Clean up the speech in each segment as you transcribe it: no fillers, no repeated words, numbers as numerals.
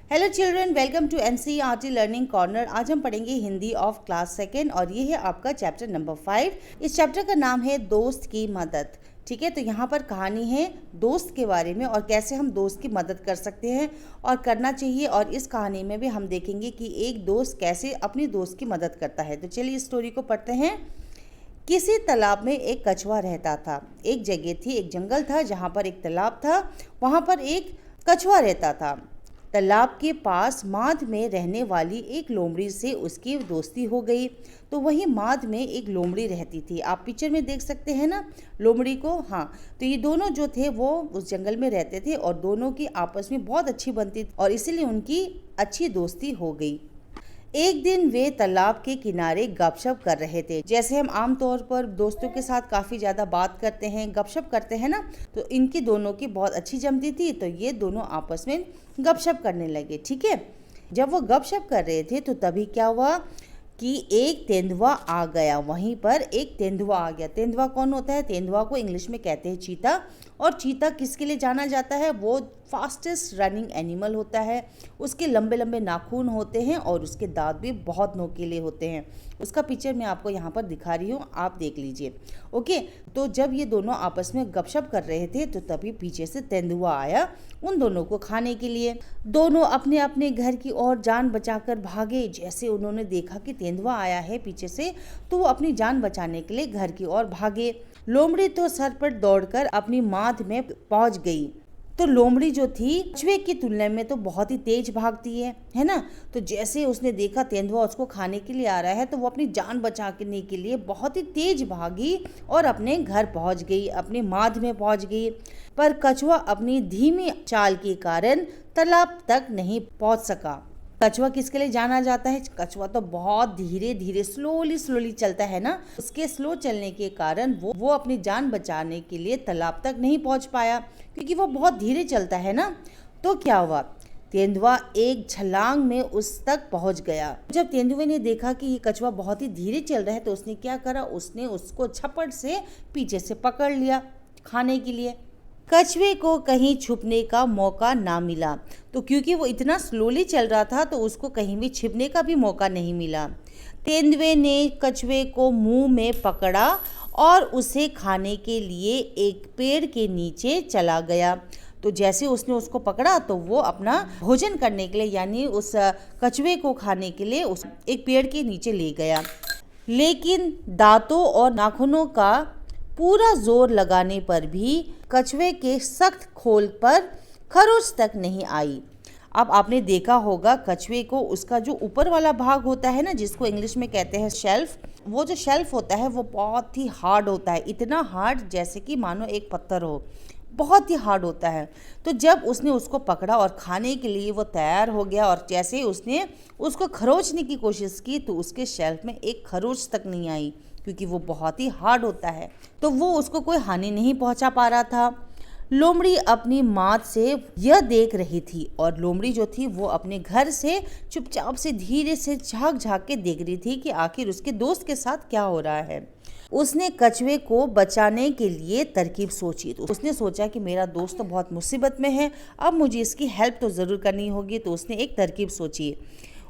Hello children, welcome to NCERT learning corner. आज हम पढ़ेंगे हिंदी ऑफ क्लास सेकेंड और ये है आपका चैप्टर नंबर 5। इस चैप्टर का नाम है दोस्त की मदद। ठीक है, तो यहाँ पर कहानी है दोस्त के बारे में और कैसे हम दोस्त की मदद कर सकते हैं और करना चाहिए। और इस कहानी में भी हम देखेंगे कि एक दोस्त कैसे अपनी दोस्त की मदद करता है। तो चलिए इस स्टोरी को पढ़ते हैं। किसी तालाब में एक कछुआ रहता था। एक जगह थी, एक जंगल था जहाँ पर एक तालाब था। वहाँ पर एक कछुआ रहता था। तालाब के पास माद में रहने वाली एक लोमड़ी से उसकी दोस्ती हो गई। तो वही माद में एक लोमड़ी रहती थी। आप पिक्चर में देख सकते हैं ना लोमड़ी को। हाँ, तो ये दोनों जो थे वो उस जंगल में रहते थे और दोनों की आपस में बहुत अच्छी बनती थी और इसीलिए उनकी अच्छी दोस्ती हो गई। एक दिन वे तालाब के किनारे गपशप कर रहे थे। जैसे हम आमतौर पर दोस्तों के साथ काफ़ी ज़्यादा बात करते हैं, गपशप करते हैं ना, तो इनकी दोनों की बहुत अच्छी जमती थी। तो ये दोनों आपस में गपशप करने लगे। ठीक है, जब वो गपशप कर रहे थे तो तभी क्या हुआ कि एक तेंदुआ आ गया। वहीं पर एक तेंदुआ आ गया। तेंदुआ कौन होता है? तेंदुआ को इंग्लिश में कहते हैं चीता। और चीता किसके लिए जाना जाता है? वो फास्टेस्ट रनिंग एनिमल होता है। उसके लंबे लंबे नाखून होते हैं और उसके दांत भी बहुत नोकीले होते हैं। उसका पिक्चर मैं आपको यहाँ पर दिखा रही हूँ, आप देख लीजिए। ओके, तो जब ये दोनों आपस में गपशप कर रहे थे तो तभी पीछे से तेंदुआ आया उन दोनों को खाने के लिए। दोनों अपने अपने घर की ओर जान बचाकर भागे। जैसे उन्होंने देखा कि तेंदुआ आया है पीछे से, तो वो अपनी जान बचाने के लिए घर की ओर भागे। लोमड़ी तो सर पर दौड़कर अपनी माद में पहुंच गई। तो लोमड़ी जो थी कछुए की तुलना में तो बहुत ही तेज भागती है ना। तो जैसे उसने देखा तेंदुआ उसको खाने के लिए आ रहा है तो वो अपनी जान बचाने के लिए बहुत ही तेज भागी और अपने घर पहुंच गई, अपने माद में पहुंच गई। पर कछुआ अपनी धीमी चाल के कारण तालाब तक नहीं पहुंच सका। कछुआ किसके लिए जाना जाता है? कछुआ तो बहुत धीरे धीरे स्लोली चलता है ना। उसके स्लो चलने के कारण वो अपनी जान बचाने के लिए तालाब तक नहीं पहुंच पाया क्योंकि वो बहुत धीरे चलता है ना। तो क्या हुआ, तेंदुआ एक छलांग में उस तक पहुंच गया। जब तेंदुए ने देखा कि ये कछुआ बहुत ही धीरे चल रहा है तो उसने क्या करा, उसने उसको झपट से पीछे से पकड़ लिया खाने के लिए। कछुए को कहीं छुपने का मौका ना मिला। तो क्योंकि वो इतना स्लोली चल रहा था तो उसको कहीं भी छिपने का भी मौका नहीं मिला। तेंदुए ने कछुए को मुंह में पकड़ा और उसे खाने के लिए एक पेड़ के नीचे चला गया। तो जैसे उसने उसको पकड़ा तो वो अपना भोजन करने के लिए यानी उस कछुए को खाने के लिए उस एक पेड़ के नीचे ले गया। लेकिन दांतों और नाखूनों का पूरा जोर लगाने पर भी कछुए के सख्त खोल पर खरोच तक नहीं आई। अब आपने देखा होगा कछुए को उसका जो ऊपर वाला भाग होता है ना, जिसको इंग्लिश में कहते हैं शेल्फ, वो जो शेल्फ होता है वो बहुत ही हार्ड होता है। इतना हार्ड जैसे कि मानो एक पत्थर हो, बहुत ही हार्ड होता है। तो जब उसने उसको पकड़ा और खाने के लिए वो तैयार हो गया और जैसे उसने उसको खरोचने की कोशिश की तो उसके शेल्फ में एक खरोच तक नहीं आई क्योंकि वो बहुत ही हार्ड होता है। तो वो उसको कोई हानि नहीं पहुंचा पा रहा था। लोमड़ी अपनी मात से यह देख रही थी और लोमड़ी जो थी वो अपने घर से चुपचाप से धीरे से झांक झांक के देख रही थी कि आखिर उसके दोस्त के साथ क्या हो रहा है। उसने कछुए को बचाने के लिए तरकीब सोची। तो उसने सोचा कि मेरा दोस्त तो बहुत मुसीबत में है, अब मुझे इसकी हेल्प तो ज़रूर करनी होगी। तो उसने एक तरकीब सोची।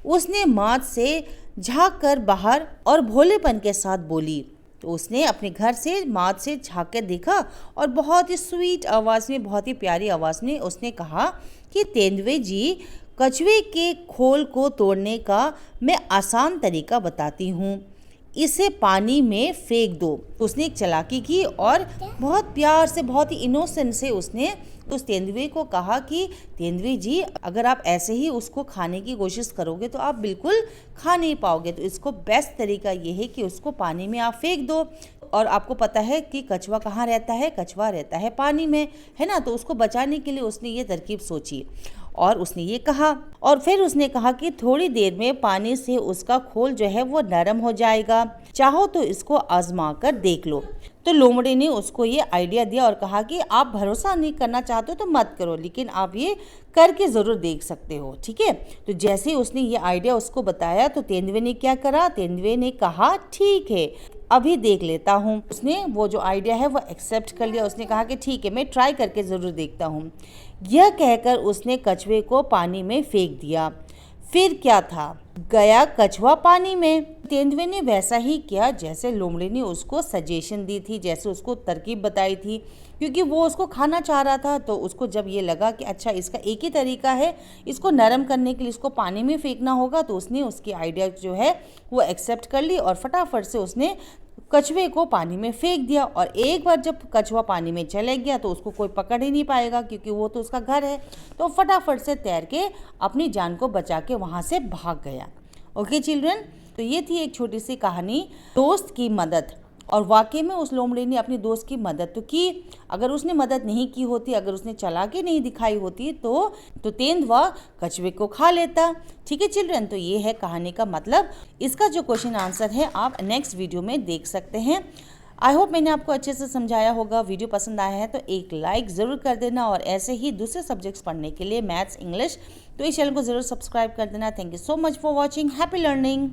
उसने मात से झांक कर बाहर और भोलेपन के साथ बोली। तो उसने अपने घर से मात से झांक कर देखा और बहुत ही स्वीट आवाज़ में, बहुत ही प्यारी आवाज़ में उसने कहा कि तेंदुए जी, कछुए के खोल को तोड़ने का मैं आसान तरीका बताती हूँ, इसे पानी में फेंक दो। उसने एक चालाकी की और बहुत प्यार से, बहुत ही इनोसेंट से उसने उस तेंदुए को कहा कि तेंदुए जी, अगर आप ऐसे ही उसको खाने की कोशिश करोगे तो आप बिल्कुल खा नहीं पाओगे। तो इसको बेस्ट तरीका ये है कि उसको पानी में आप फेंक दो। और आपको पता है कि कछुआ कहाँ रहता है? कछुआ रहता है पानी में, है ना। तो उसको बचाने के लिए उसने ये तरकीब सोची और उसने ये कहा। और फिर उसने कहा कि थोड़ी देर में पानी से उसका खोल जो है वो नरम हो जाएगा, चाहो तो इसको आजमा कर देख लो। तो लोमड़ी ने उसको ये आइडिया दिया और कहा कि आप भरोसा नहीं करना चाहते हो तो मत करो, लेकिन आप ये करके ज़रूर देख सकते हो, ठीक है। तो जैसे ही उसने ये आइडिया उसको बताया तो तेंदुए ने क्या करा, तेंदुए ने कहा ठीक है अभी देख लेता हूँ। उसने वो जो आइडिया है वो एक्सेप्ट कर लिया। उसने कहा कि ठीक है मैं ट्राई करके ज़रूर देखता हूँ। यह कहकर उसने कछुए को पानी में फेंक दिया। फिर क्या था, गया कछुआ पानी में। तेंदुए ने वैसा ही किया जैसे लोमड़ी ने उसको सजेशन दी थी, जैसे उसको तरकीब बताई थी, क्योंकि वो उसको खाना चाह रहा था। तो उसको जब ये लगा कि अच्छा इसका एक ही तरीका है, इसको नरम करने के लिए इसको पानी में फेंकना होगा, तो उसने उसकी आइडिया जो है वो एक्सेप्ट कर ली और फटाफट से उसने कछुए को पानी में फेंक दिया। और एक बार जब कछुआ पानी में चले गया तो उसको कोई पकड़ ही नहीं पाएगा, क्योंकि वो तो उसका घर है। तो फटाफट से तैर के अपनी जान को बचा के वहाँ से भाग गया। ओके चिल्ड्रन, तो ये थी एक छोटी सी कहानी दोस्त की मदद। और वाकई में उस लोमड़ी ने अपनी दोस्त की मदद तो की। अगर उसने मदद नहीं की होती, अगर उसने चालाकी नहीं दिखाई होती तो तेंदुआ कछुए को खा लेता। ठीक है चिल्ड्रन, तो ये है कहानी का मतलब। इसका जो क्वेश्चन आंसर है आप नेक्स्ट वीडियो में देख सकते हैं। आई होप मैंने आपको अच्छे से समझाया होगा। वीडियो पसंद आया है तो एक लाइक ज़रूर कर देना, और ऐसे ही दूसरे सब्जेक्ट्स पढ़ने के लिए मैथ्स, इंग्लिश, तो इस चैनल को ज़रूर सब्सक्राइब कर देना। Thank you so much for watching. Happy learning.